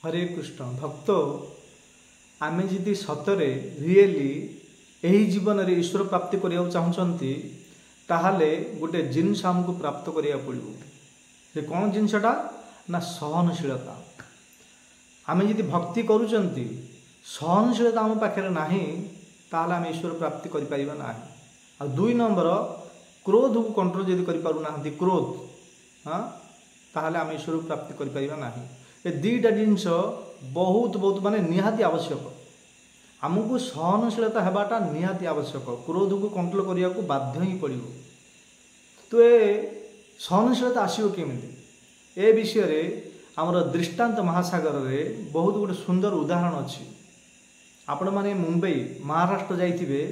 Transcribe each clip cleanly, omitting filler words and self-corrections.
हरे कृष्ण भक्त आमे जदि सतरे रियली यही जीवन रे ईश्वर प्राप्ति करिया चाहूँगी ताहले गोटे जिनस आमको प्राप्त करिया पड़ो से कौन जिनसटा ना सहनशीलता। आमे जदि भक्ति करूचंती सहनशीलता आम पाखे नाही ताहले आमे ईश्वर प्राप्ति करि परिबा नाही। आ दुई नंबर क्रोध को कंट्रोल जदि करि पारु नाहंती क्रोध हाँ ताहले आमे ईश्वर प्राप्ति करि परिबा नाही। ए दुईटा जिनस बहुत बहुत माने निहाती आवश्यक। आमको सहनशीलता हेबाटा निहाती आवश्यक। क्रोध को कंट्रोल करिया को बाध्य ही पड़ो। तो ए सहनशीलता आसीबो केमिति ए विषय रे आमर दृष्टांत महासागर रे बहुत गोटे सुंदर उदाहरण अच्छी। आपण माने मुंबई महाराष्ट्र जाइथिबे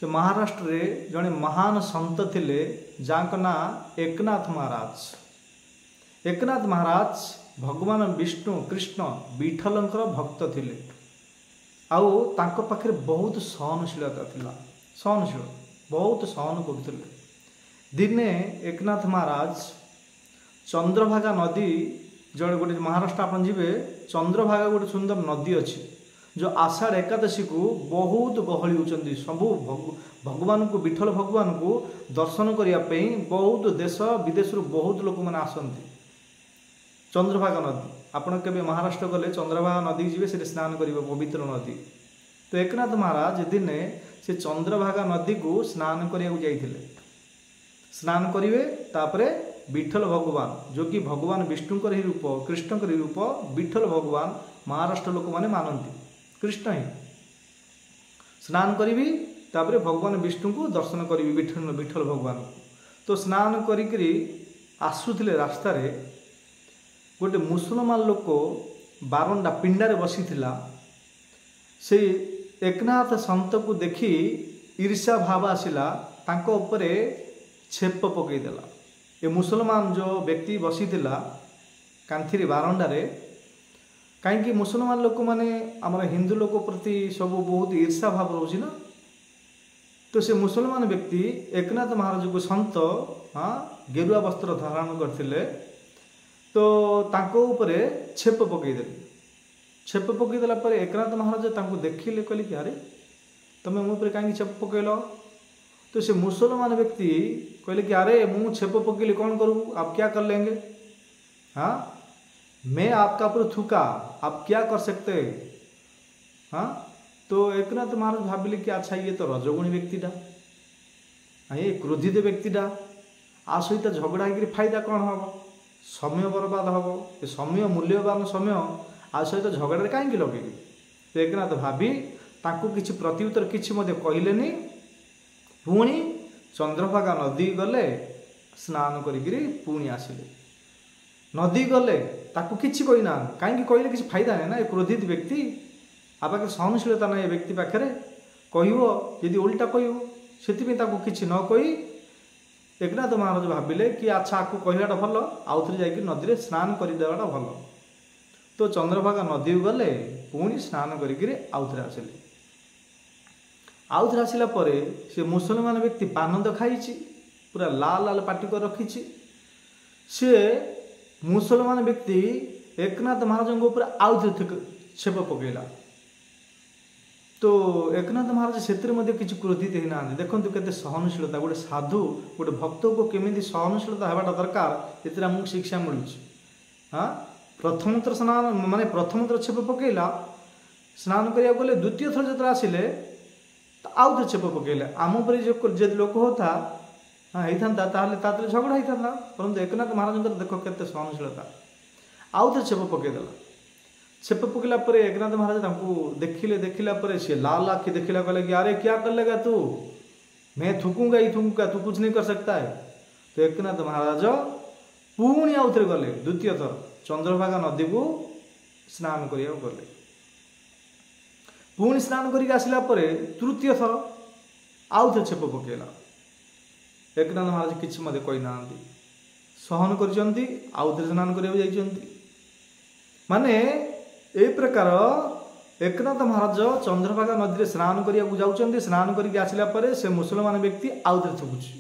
से महाराष्ट्र रे जड़े महान संत थिले जांक ना एकनाथ महाराज। एकनाथ महाराज भगवान विष्णु कृष्ण विठलंकर भक्त थिले। आउ तांको पाखे बहुत सहनशीलता थिला। सहनशील बहुत सहन करथिले। दिने एकनाथ महाराज चंद्रभागा नदी जो गोटे महाराष्ट्र आप जी चंद्रभागा गोटे सुंदर नदी अच्छी जो आषाढ़ एकादशी को बहुत गहली होती। सबू भगवान को विठल भगवान को दर्शन करने बहुत देश विदेश बहुत लोक मैंने आसती। चंद्रभागा नदी आपड़ के महाराष्ट्र गले चंद्रभागा नदी जी से स्नान करेंगे पवित्र नदी। तो एकनाथ महाराज दिने से चंद्रभागा नदी को स्नान करने जाइए। स्नान करेंगे तापरे विठल भगवान जो कि भगवान विष्णु ही रूप कृष्ण ही रूप विठल भगवान महाराष्ट्र लोक मैंने मानती कृष्ण ही। स्नान करी तापरे भगवान विष्णु को दर्शन करी विठल भगवान को। तो स्नान करी आसुले रास्ता रे गोटे मुसलमान लोक बारंडा पिंडारे बसी से एकनाथ संत को देखी ईर्ष्या भाव आसला तांको उपरे छेप पकईदेला। ये मुसलमान जो व्यक्ति बसी कांथी बारंडारे कहीं मुसलमान लोक माने आमर हिंदू लोक प्रति सब बहुत ईर्ष्या भाव रोचे ना। तो से मुसलमान व्यक्ति एकनाथ महाराज को संत हाँ गेरुआ वस्त्र धारण करते तो तांको उपरे छेप पकईदे। छेप पकईदेला पर एकनाथ महाराज तांको देखिले कहले कि अरे तुम मो पर कहीं छेप पकईल। तो से मुसलमान व्यक्ति कहले कि अरे मुँह छेप पकईले कौन करूँ आप क्या कर लेंगे। हाँ मैं आपका ऊपर थूका आप क्या कर सकते। हाँ तो एकनाथ महाराज भाविले कि अच्छा ये तो रजगुणी व्यक्तिटा ये क्रोधित व्यक्तिटा आ सहित झगड़ा हो फायदा कौन हम समय बर्बाद हम ये समय मूल्यवान समय आ सहित झगड़ा कहीं लगे। तो एकनाथ भाभी तांको किसी प्रत्युत्तर किसी कहलेनी। पुणी चंद्रभागा नदी गले स्नान करी पुणी आसिले। नदी गले ताकू किसी कहना कहीं कहले किसी फायदा नहीं ना। ये क्रोधित व्यक्ति आ पाखे सहनशीलता ना ये व्यक्ति पाखे कह उल्टा कह कि न कही एकनाथ महाराज भाविले कि अच्छा आपको कहलाटा भल आउ थे जाकि नदी में स्नान करदेवाटा भल। तो चंद्रभागा नदी गले पुणी स्नान करी आउ थे आसिले। आउ थे आसला से मुसलमान व्यक्ति पान तो खाई पूरा लाल लाल पाटी कर रखी सी मुसलमान व्यक्ति एकनाथ महाराज ऊपर आउ थे छेप पकईला। तो एकनाथ महाराज से किसी क्रोधित होना देखो केते सहनशीलता गोटे साधु गोटे भक्त को केमी सहनशीलता होगा दरकार ये आमको शिक्षा मिलूँ। हाँ प्रथम थर स्नान माने प्रथम थर छेप पकईला स्नान करिया गले द्वितीय थर जो आसिले आउ थे छेप पकईले आम पर जो लोक होता हाँ होता झगड़ा होता परंतु एकनाथ महाराज देख के सहनशीलता आउ थे छेप पकईदेला। छेप पकईला एकनाथ महाराज देखिला सी लाल आखि देखिला कहले कि अरे क्या कर लेगा तू मैं थूकूंगा ही थूकूंगा तू कुछ नहीं कर सकता है। तो एकनाथ महाराज पुणी आउ थे गले द्वितीय थर चंद्रभागा नदी को स्नान करिया गले। पुणी स्नान करके आसला तृतीय थर आउ थे छेप पकईला। एकनाथ महाराज किसी मत कहना सहन कर आउ थे स्नान करा माने ए प्रकार एकनाथ महाराज चंद्रभागा नदी में स्नान करने जाऊँ। स्नान करके आसला से मुसलमान व्यक्ति आउ थे थुकुची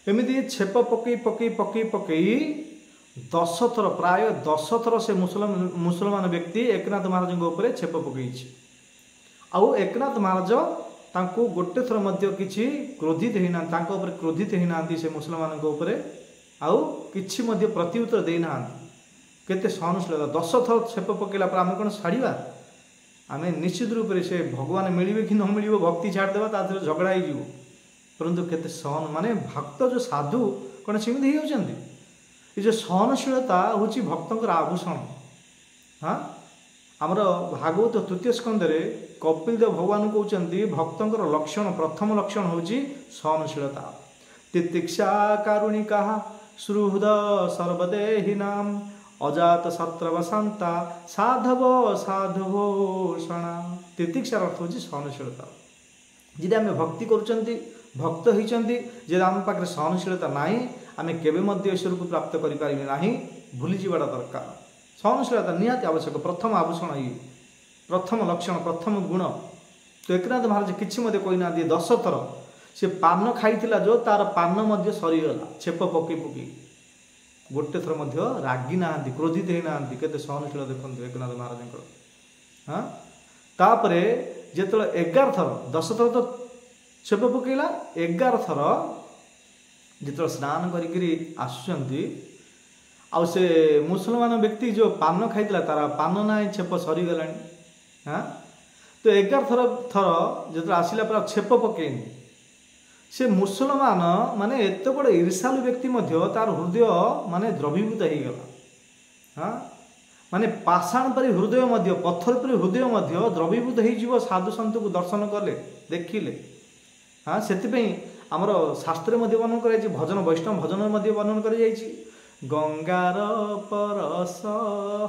एमती छेप पकई पकई पकई पकई 10 थर प्राय 10 थर से मुसलमान व्यक्ति एकनाथ महाराज छेप पकई आउ एकनाथ महाराज तांको गोटे थर मध्य किछि क्रोधित होना क्रोधित होना से मुसलमान आउ किछि मध्य प्रत्युत्तर देना केते सहनशीलता 10 थर छेप पकेला पर आम कौन छाड़ा आम निश्चित रूप से भगवान मिले कि न मिले भक्ति छाड़देवा तार झगड़ा हो परंतु केते सहन माने भक्त जो साधु कौन सेमती हो ये जो सहनशीलता हूँ भक्तर आभूषण। हाँ आमर भागवत तृतीय स्कंदे कपिल देव भगवान कहते भक्तर लक्षण प्रथम लक्षण हूँ सहनशीलता। तितिक्षा कारुणिका सुहृद सर्वदेहिना अजात शत्रव शांता साधव साधुभूषणा। तितिक्षार अर्थ हूँ सहनशीलता। जी आम भक्ति करुँच भक्त होती जे आम पाखे सहनशीलता नाई आमे केबे मध्य ईश्वर को प्राप्त करि पारिबे नाही भूली जीवाटा दरकार। सहनशीलता निहाती आवश्यक प्रथम आभूषण ये प्रथम लक्षण प्रथम गुण। तो एकनाथ महाराज किछि मध्य कहि ना 10 थर से पान खाइथिला जो तार पान मध्य सरीगला छेप पकई पकई गोटे थर मध्य रागी ना क्रोधित होई ना केते सहनशील देखंतु एकनाथ महाराज। हाँ तापरे जेतले 11 थर 10 थर तो छेप पकईला 11 थर जिते स्नान करी आसुचंती आउ से मुसलमान व्यक्ति जो पान खाइला तार पान ना छेप सरीगला। हाँ तो 11 थर जो आसला पूरा छेप पकईनी से मुसलमान माने एत बड़ ईर्षालु व्यक्ति मध्य तार हृदय माने द्रवीभूत हो गला। हाँ माने पाषाण परि हृदय मध्य पत्थर परि हृदय मध्य द्रवीभूत हो साधु सन्त को दर्शन कले देखिले। हाँ से आमर शास्त्र वर्णन कर भजन वैष्णव भजन वर्णन कर गंगार परस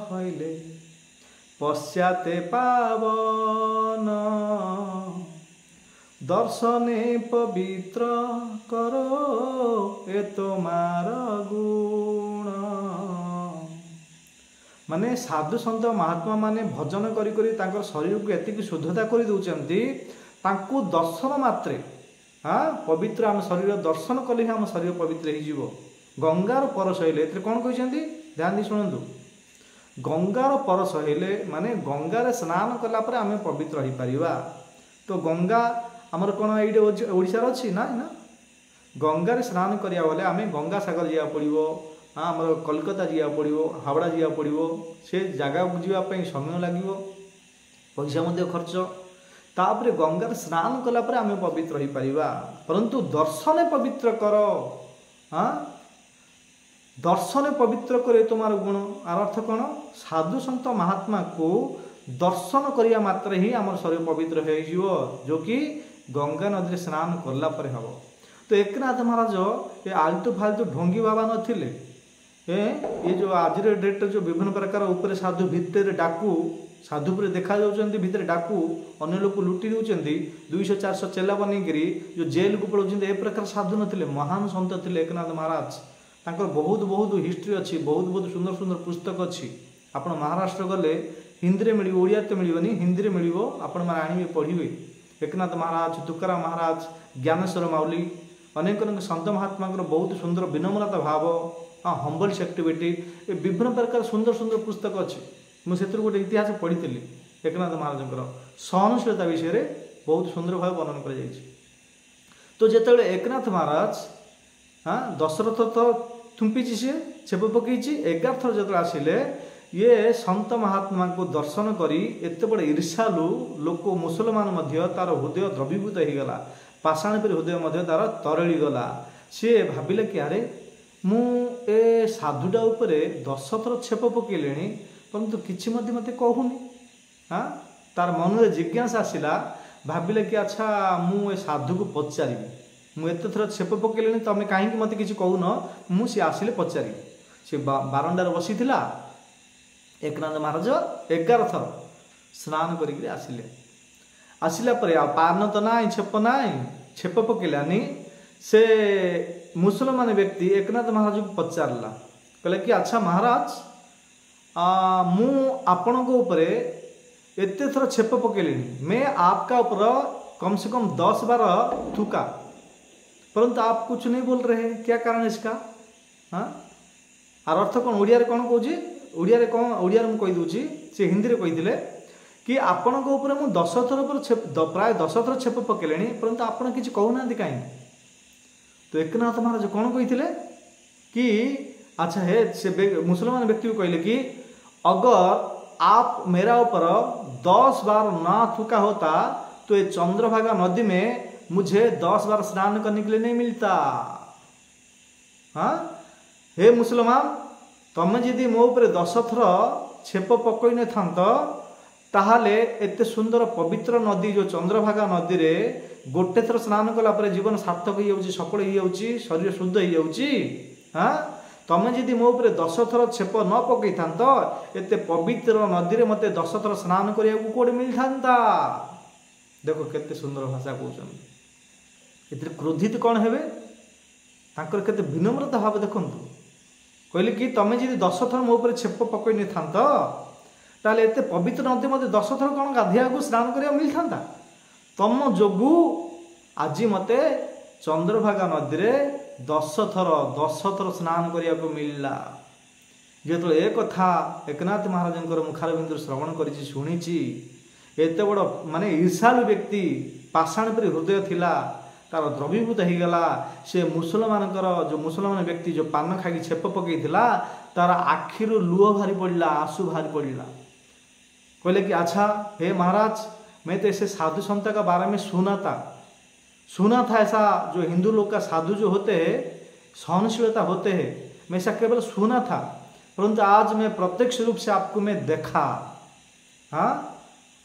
हईले पश्चाते पावन दर्शने पवित्र करो ए तोमार गुण। माने साधु सन्त महात्मा माने भजन करी करी तांकर शरीर को एतिक शुद्धता कर दउचंती तांको दर्शन मात्रे। हाँ पवित्र आम शरीर दर्शन कले आम शरीर पवित्र हो। गंगार परस हईले कौन कहते ध्यान दी शुणु गंगार परस हईले माने गंगार स्नान कलापर आम पवित्र हो पारिबा। तो गंगा आमर कौन ये ओडिशार अच्छी ना ना गंगार स्नान करिया बोले आम गंगा सागर जा पड़ो। हाँ आमर कलकता जा पड़ो हावड़ा जा पड़ो से जगह को जावाई समय लगे पैसा खर्च तापरे गंगार स्नान कलापर आम पवित्र हो पारिबा। परंतु दर्शने पवित्र कर। हाँ दर्शने पवित्र करे तुम्हार गुण आर अर्थ कौन साधु सन्त महात्मा को दर्शन करिया मात्र ही आम शरीर पवित्र हो जो कि गंगा नदी स्नान कला पर हम। तो एकनाथ महाराज ये आलतू फालतू ढोंगी बाबा नथिले ये जो आज डेट जो विभिन्न प्रकार उपरे साधु भितर डाकू साधु पर देखा जाऊँच भितर डाकू अन्य लोक लुटी दौरान 200-400 चेला बनईकरी जो जेल को पड़ाऊँ ए प्रकार साधु नथिले महान सन्त थे एकनाथ महाराज। तांकर बहुत बहुत हिस्ट्री अच्छी बहुत बहुत सुंदर सुंदर पुस्तक अच्छी। आपण महाराष्ट्र गले हिंदी में मिल ओडिया तो मिलनी हिंदी में मिल आपण मैंने आने पढ़े एकनाथ महाराज तुकाराम महाराज ज्ञानेश्वर माउली अनेक अनेक सन्त महात्मा बहुत सुंदर विनम्रता भाव। हाँ हम्बल्स एक्टिविटी ये विभिन्न प्रकार सुंदर सुंदर पुस्तक अच्छी। मुझे गोटे इतिहास पढ़ी एकनाथ महाराज सहनशीलता विषय में बहुत सुंदर भाव वर्णन कर। तो जिते एकनाथ महाराज हाँ 10 थर तो थुंपी सी छेप पकई 11 थर जो आसिले ये सन्त महात्मा को दर्शन करी एत बड़ ईर्षालु लोक मुसलमान मध्य तार हृदय द्रवीभूत हो गला पाषाण पर हृदय मध्य तार तरली गला। सी भाविले कि अरे मु ए साधुटा उपरे 10 थर छेप पकईले परंतु किछि मत कहूनी। हाँ तार मन में जिज्ञासा आसला भाविले कि अच्छा मु ए साधु को पचारि मुझे थर छेप पकईले तुम कहीं मत कि कहून मुझे आसिले पचारि सी बारंडार बसी एकनाथ महाराज 11 थर स्नान करिक आसिले आसिला परे पान तो ना छेप ना छेप पकईलानी से मुसलमान व्यक्ति एकनाथ महाराज को पचारला कहले कि अच्छा महाराज मु आपण को ऊपर एते थर छेप पकईली मैं आपका ऊपर कम से कम 10-12 थूका परंतु आप कुछ नहीं बोल रहे क्या कारण इसका। हाँ आर अर्थ कौन ओडिया रे कौन कहूँ ओडिया रे कौन ओडिया रे कहीदे सी हिंदी रे कही कि आपण मु 10 थर प्राय 10 थर छेप पकेले परंतु आपण किसी कहूना कहीं। तो एकनाथ महाराज कौन कही कि अच्छा है से मुसलमान व्यक्ति को कहले कि अगर आप मेरा ऊपर 10 बार ना थूका होता तो ये चंद्रभागा नदी में मुझे 10 बार स्नान करने के लिए नहीं मिलता। हाँ हे मुसलमान तुम जदि मो ऊपर 10 थर छेप पकई न था ताहले एते सुंदर पवित्र नदी जो चंद्रभागा नदी रे गोटे थर स्नान कला पर जीवन सार्थक हो जाउची सफल हो जाउची शरीर शुद्ध हो जाउची। हाँ तुम जदि मो ऊपर 10 थर छेप न पकई था एते पवित्र नदी रे मते 10 थर स्नान करिया को कोड मिल थांता। देखो केते सुंदर भाषा कहउछन एते क्रोधित कौन हेबे तांकर केते विनम्रता भाव देखंतु कहले कि तुम जदि 10 थर मो ऊपर छेप पकई न था ताले एते पवित्र नदी मते 10 थर कौन गाधिया को स्नान करिया मिल थांता तम जोगु आज मते चंद्रभागा नदी रे 10 थर स्नान करिया को मिलला। जेतो ए कथा एकनाथ महाराज मुखारबिंदु श्रवण करिछि सुनिछि एते बड़ माने ईर्षालु व्यक्ति पाषाण परि हृदय थिला तार द्रवीभूत हो गला। से मुसलमान जो मुसलमान व्यक्ति जो पान खाई छेप पकई तार आखिरु लुह भारी पड़ला आंसू भारी पड़ला। कहले कि अच्छा हे महाराज मैं तो ऐसे साधु संत का बारे में सुना था ऐसा जो हिंदू लोग का साधु जो होते हैं सहनशीलता होते हैं मैं ऐसा केवल सुना था परंतु आज मैं प्रत्यक्ष रूप से आपको मैं देखा। हाँ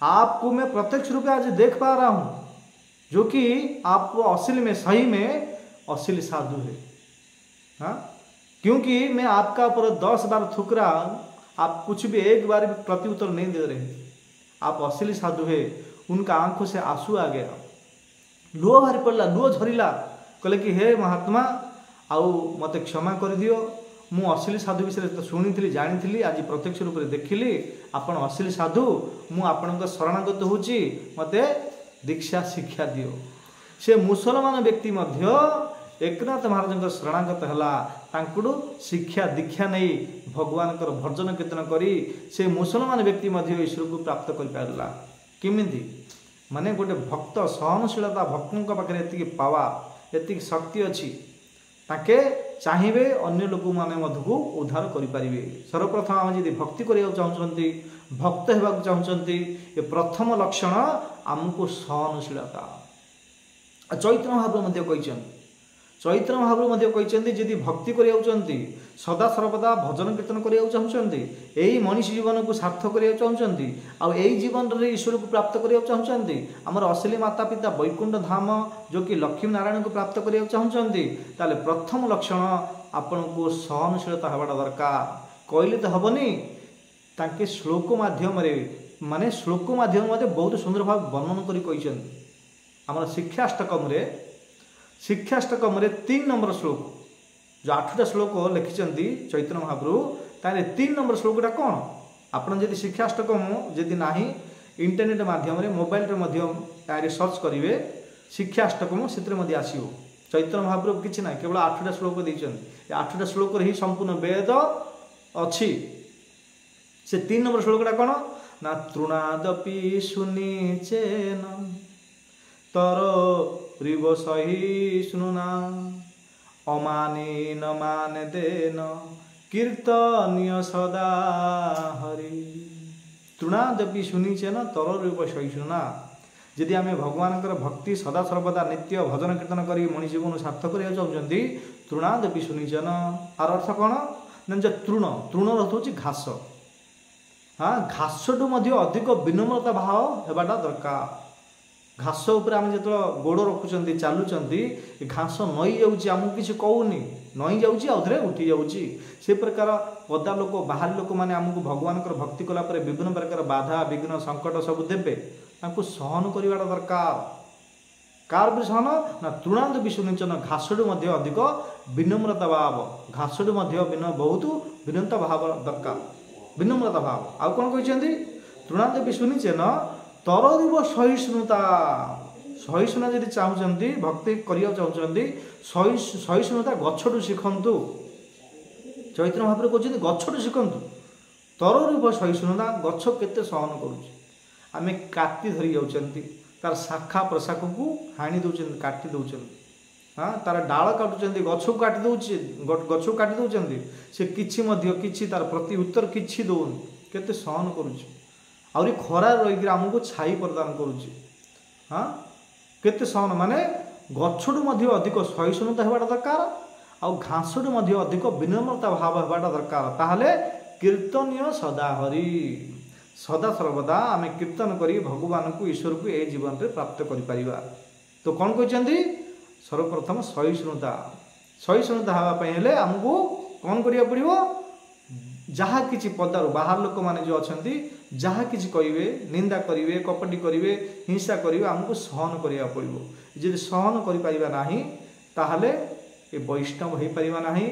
आपको मैं प्रत्यक्ष रूप से आज देख पा रहा हूँ जो कि आपको असली में सही में असली साधु है। हाँ क्योंकि मैं आपका ऊपर 10 बार थूक रहा हूँ आप कुछ भी एक बार भी प्रत्युत्तर नहीं दे रहे। आप असली साधु है। उनका आंखों से आंसू आ गया लुह भारी पड़ला लुह झरिला। कहले कि हे महात्मा आउ मते क्षमा कर दियो मु असली साधु विषय तो शुणी जानी आज प्रत्यक्ष रूप से देखिली आपण असली साधु मु आपण शरणागत होची मते दीक्षा शिक्षा दियो। से मुसलमान व्यक्ति मध्य एकनाथ महाराज शरणागत है शिक्षा दीक्षा नहीं भगवान भजन कीर्तन करी से मुसलमान व्यक्ति मध्य ईश्वर को प्राप्त कर पारला। किमिति माने गोटे भक्त सहनशीलता भक्तों पाखे एति पावा एति शक्ति अच्छी ताके चाहिए अन्य लोक मैंने मधु उद्धार करें। सर्वप्रथम आम जब भक्ति करने चाहते भक्त होगा चाहते ये प्रथम लक्षण आमको सहनशीलता। चैत्र महाप्रभु चैत्र महाप्रभु कहते जदि भक्ति करते सदा सर्वदा भजन कीर्तन करने चाहते यही मनीष जीवन को सार्थक करने चाहते आई जीवन में ईश्वर को प्राप्त करने चाहते आमर असली माता पिता वैकुंठ धाम जो कि लक्ष्मी नारायण को प्राप्त करने चाहते ताले प्रथम लक्षण आपण को सहनशीलता होगा दरकार। कहले तो हेनी ताके श्लोक माध्यम माने श्लोक माध्यम बहुत सुंदर भाव वर्णन कर आमर शिक्षाष्टकम 3 नंबर श्लोक जो 8टा श्लोक लिखिं चैत्र महाप्रभु ताले 3 नंबर श्लोकटा कौन आपड़ जब शिक्षाष्टकम जदि ना इंटरनेट माध्यम मोबाइल सर्च करेंगे शिक्षाष्टकम से आसो चैत्र महाप्रभु किसी ना केवल 8टा श्लोक देते 8टा श्लोक ही संपूर्ण वेद अच्छी। से 3 नंबर श्लोकटा कौन ना तृणादपि सुनिचेन तर रिव सहिष्णुना अमाने न मान देन कीर्तनीय सदा हरि। तृणादपि सुनिचेन तर रिव सहिष्णुना यदि आम भगवान भक्ति सदा सर्वदा नित्य भजन कीर्तन कर मनीष जीवन सार्थक करने चाहते तृणादपि सुनिचेन आर अर्थ कौन ना जो तृण अर्थ हूँ घास। हाँ घासटू अधिक विनम्रता भाव होगा दरकार। घास उपर आम जो गोड़ रखुच्च चलुँच घास नई जामको किसी कहूनी नई जाऊे उठी जाऊँगी से प्रकार पदा लोक बाहर लोक मैंने आमको भगवान भक्ति कलापर विभिन्न प्रकार बाधा विघ्न संकट सब देवे सहन करवा दरकार। कार भी सहन ना तृणांत भी सुनिचन घासटू अधिक विनम्रता भाव घासटू बहुत विनम्रता भाव दरकार विनम्रता भाव आउ कौन कहते तृणांत भी सुनिचेन तररिव सहिष्णुता सहिष्णुता जब चाहते भक्ति करने चाहते सहिष्णुता गछटू शिखु चैतन्य महाप्रभु कहते गछटू शिखतु तर रूप सहिष्णुता गछ केते सहन करुच्ची आम काटी धरी जाऊँच तार शाखा प्रशाख को हाणी दौरान काटी दौरान हाँ तार डाल काटुच्च गछ को काटी दौचे गछ को काटी दौरान से किसी तार प्रति उत्तर किसी दौन केते सहन करुच्ची आहरी खरा रहीकि आमको छाई प्रदान करुच्ची हाँ केते सहन माने गछटू अधिक सहिष्णुता होगा दरकार आउ घासटू अधिक विनम्रता भाव होगा दरकार ताहले कीर्तनीय सदा हरि सदा सर्वदा आम कीर्तन करी भगवान को ईश्वर को ए जीवन में प्राप्त करिपरिबा। तो कौन कहते सर्वप्रथम सहिष्णुता सहिष्णुता हाँपाई हेले आमको कौन करिया पड़िबो जहाँ किसी पदारू बाहर लोक मैंने जो अच्छा जहाँ किसी कहे निंदा करेंगे कपटी करेंगे हिंसा करेंगे आमको सहन करिया पड़िबो यदि सहन करि परिबा नाही ताहले ए वैष्णव हो पारिबा नाही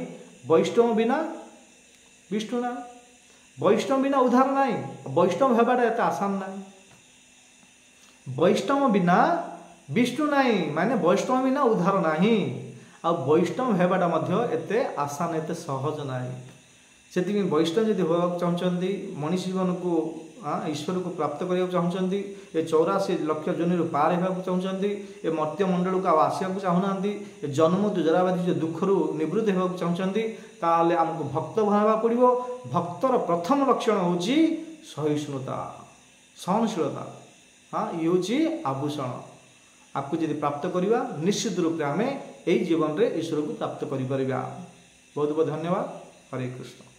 वैष्णव बिना विष्णु ना वैष्णव बिना उद्धार ना वैष्णव होगा एत आसान ना वैष्णव बिना विष्णु ना माने वैष्णव बिना उद्धार ना आ वैष्णव होगा एत आसान एत सहज ना से वैष्णव जब होगा चाहते मनीष जीवन को ईश्वर को प्राप्त करने चाहते ये 84 लक्ष जोनि पार होगा चाहते ये मर्त्यमंडल को आसवा चाहूना जन्म दुजराबादी जो दुखरू निवृत्त होगा चाहते ताले आमको भक्त बनवा पड़ो भक्तर प्रथम लक्षण हूँ सहिष्णुता सहनशीलता हाँ ये हूँ आभूषण आपको जब प्राप्त करवा निश्चित रूप से आम यही जीवन में ईश्वर को प्राप्त कर बहुत बहुत धन्यवाद। हरे कृष्ण।